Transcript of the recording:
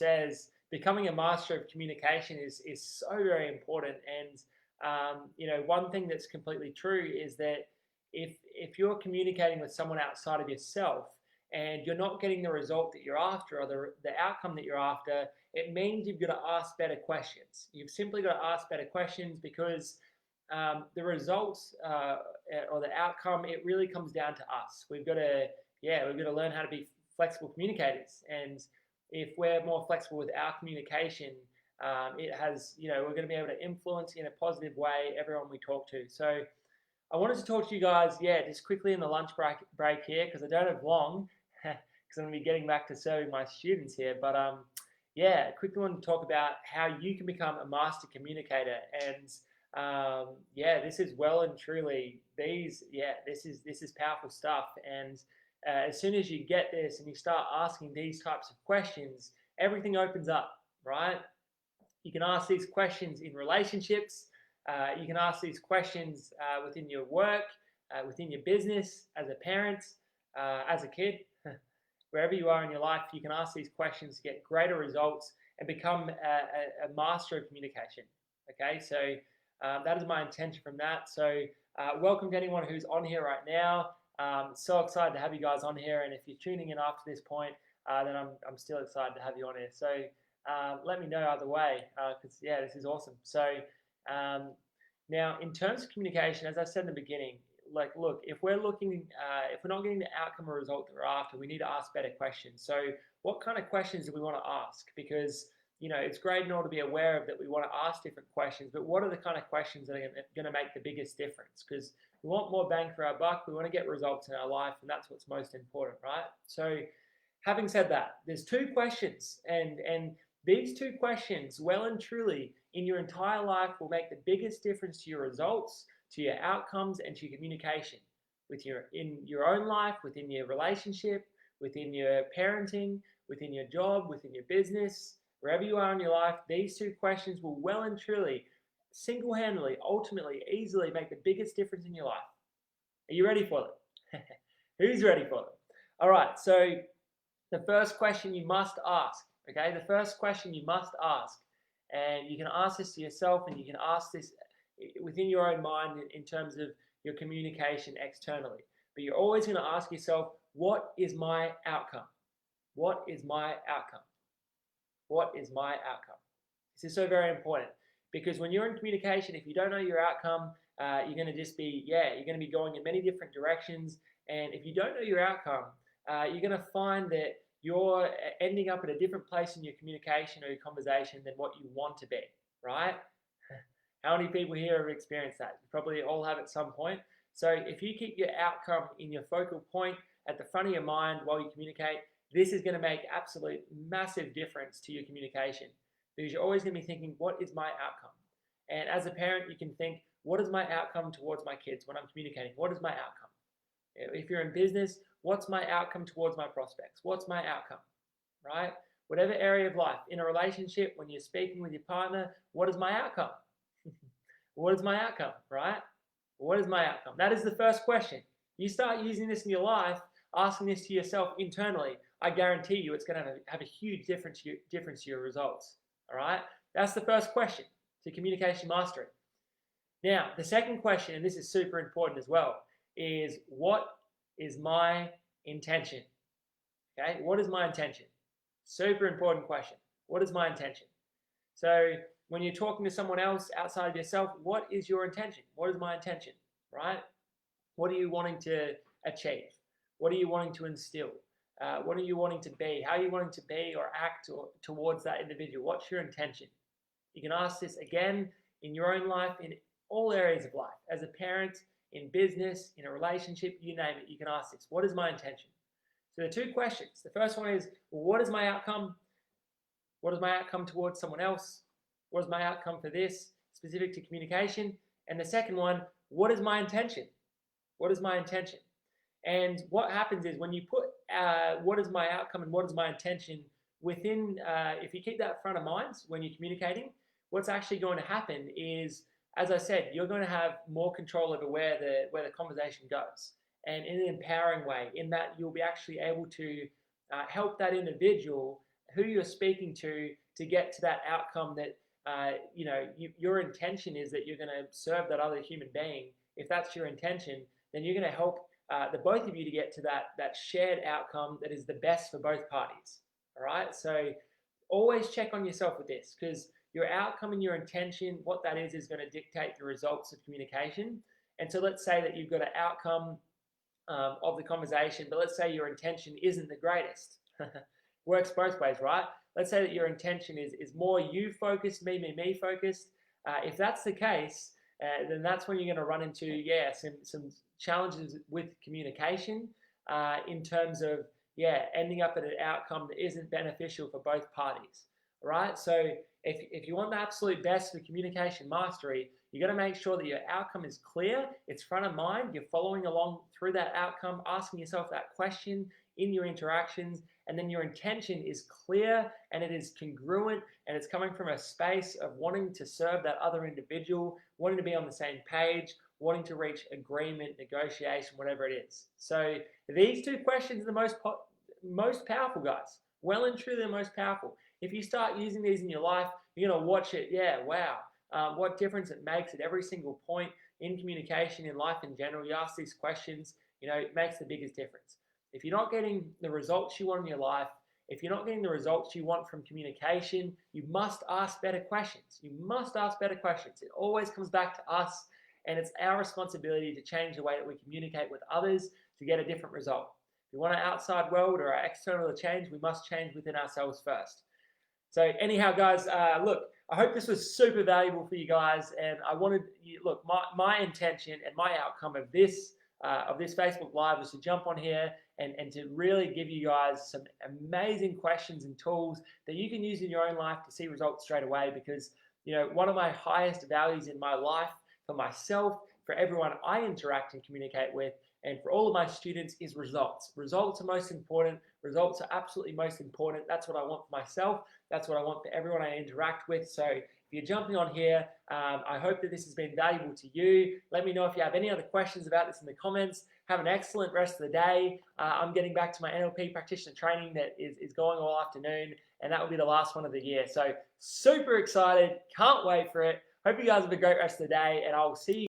says becoming a master of communication is so very important. And one thing that's completely true is that if you're communicating with someone outside of yourself and you're not getting the result that you're after or the outcome that you're after, it means you've got to ask better questions. You've simply got to ask better questions because the results or the outcome, it really comes down to us. We've got to learn how to be flexible communicators. And if we're more flexible with our communication, we're going to be able to influence in a positive way everyone we talk to. So I wanted to talk to you guys, just quickly in the lunch break here, because I don't have long, because I'm going to be getting back to serving my students here. But quickly want to talk about how you can become a master communicator. And this is well and truly this is powerful stuff. And as soon as you get this and you start asking these types of questions, everything opens up, right? You can ask these questions in relationships. You can ask these questions within your work, within your business, as a parent, as a kid, wherever you are in your life. You can ask these questions to get greater results and become a master of communication. Okay, so that is my intention from that. So welcome to anyone who's on here right now. So excited to have you guys on here, and if you're tuning in after this point, then I'm still excited to have you on here. So let me know either way, because this is awesome. So now, in terms of communication, as I said in the beginning, look, if we're not getting the outcome or result that we're after, we need to ask better questions. So what kind of questions do we want to ask? Because it's great and all to be aware of that we want to ask different questions, but what are the kind of questions that are going to make the biggest difference? Because we want more bang for our buck, we want to get results in our life, and that's what's most important, right? So having said that, there's two questions, and these two questions, well and truly, in your entire life will make the biggest difference to your results, to your outcomes, and to your communication in your own life, within your relationship, within your parenting, within your job, within your business, wherever you are in your life. These two questions will well and truly, single-handedly, ultimately, easily make the biggest difference in your life. Are you ready for them? Who's ready for them? All right, so the first question you must ask, okay? The first question you must ask, and you can ask this to yourself, and you can ask this within your own mind in terms of your communication externally. But you're always going to ask yourself, what is my outcome? What is my outcome? What is my outcome? This is so very important, because when you're in communication, if you don't know your outcome, you're going to be going in many different directions. And if you don't know your outcome, you're going to find that you're ending up at a different place in your communication or your conversation than what you want to be, right? How many people here have experienced that? You probably all have at some point. So if you keep your outcome in your focal point at the front of your mind while you communicate, this is going to make absolute massive difference to your communication, because you're always going to be thinking, what is my outcome? And as a parent, you can think, what is my outcome towards my kids when I'm communicating? What is my outcome? If you're in business, what's my outcome towards my prospects? What's my outcome, right? Whatever area of life, in a relationship, when you're speaking with your partner, what is my outcome? What is my outcome, right? What is my outcome? That is the first question. You start using this in your life, asking this to yourself internally, I guarantee you it's going to have a huge difference to your results, all right? That's the first question to communication mastery. Now, the second question, and this is super important as well, is what is my intention? Okay, what is my intention? Super important question. What is my intention? So when you're talking to someone else outside of yourself, what is your intention? What is my intention, right? What are you wanting to achieve? What are you wanting to instill? What are you wanting to be? How are you wanting to be or act towards that individual? What's your intention? You can ask this again in your own life, in all areas of life. As a parent, in business, in a relationship, you name it, you can ask this. What is my intention? So the two questions. The first one is, well, what is my outcome? What is my outcome towards someone else? What is my outcome for this, specific to communication? And the second one, what is my intention? What is my intention? And what happens is when you put what is my outcome and what is my intention within, if you keep that front of mind when you're communicating, what's actually going to happen is, as I said, you're going to have more control over where the conversation goes, and in an empowering way, in that you'll be actually able to help that individual who you're speaking to get to that outcome that your intention is that you're going to serve that other human being. If that's your intention, then you're going to help the both of you to get to that shared outcome that is the best for both parties. All right. So always check on yourself with this, because your outcome and your intention, what that is going to dictate the results of communication. And so let's say that you've got an outcome of the conversation, but let's say your intention isn't the greatest. Works both ways, right? Let's say that your intention is more you focused, me focused. If that's the case, then that's when you're going to run into some challenges with communication in terms of ending up at an outcome that isn't beneficial for both parties. Right? So if you want the absolute best for communication mastery, you got to make sure that your outcome is clear, it's front of mind, you're following along through that outcome, asking yourself that question in your interactions, and then your intention is clear and it is congruent and it's coming from a space of wanting to serve that other individual, wanting to be on the same page, wanting to reach agreement, negotiation, whatever it is. So these two questions are the most powerful, guys. Well and truly the most powerful. If you start using these in your life, you're going to watch it. Yeah, wow. What difference it makes at every single point in communication, in life in general. You ask these questions, it makes the biggest difference. If you're not getting the results you want in your life, if you're not getting the results you want from communication, you must ask better questions. You must ask better questions. It always comes back to us, and it's our responsibility to change the way that we communicate with others to get a different result. If we want our outside world or our external to change, we must change within ourselves first. So anyhow, guys, look, I hope this was super valuable for you guys, and I wanted you, look, my intention and my outcome of this Facebook Live was to jump on here and to really give you guys some amazing questions and tools that you can use in your own life to see results straight away, because one of my highest values in my life, for myself, for everyone I interact and communicate with, and for all of my students, is results. Results are most important. Results are absolutely most important. That's what I want for myself. That's what I want for everyone I interact with. So if you're jumping on here, I hope that this has been valuable to you. Let me know if you have any other questions about this in the comments. Have an excellent rest of the day. I'm getting back to my NLP practitioner training that is going all afternoon, and that will be the last one of the year. So super excited. Can't wait for it. Hope you guys have a great rest of the day, and I'll see you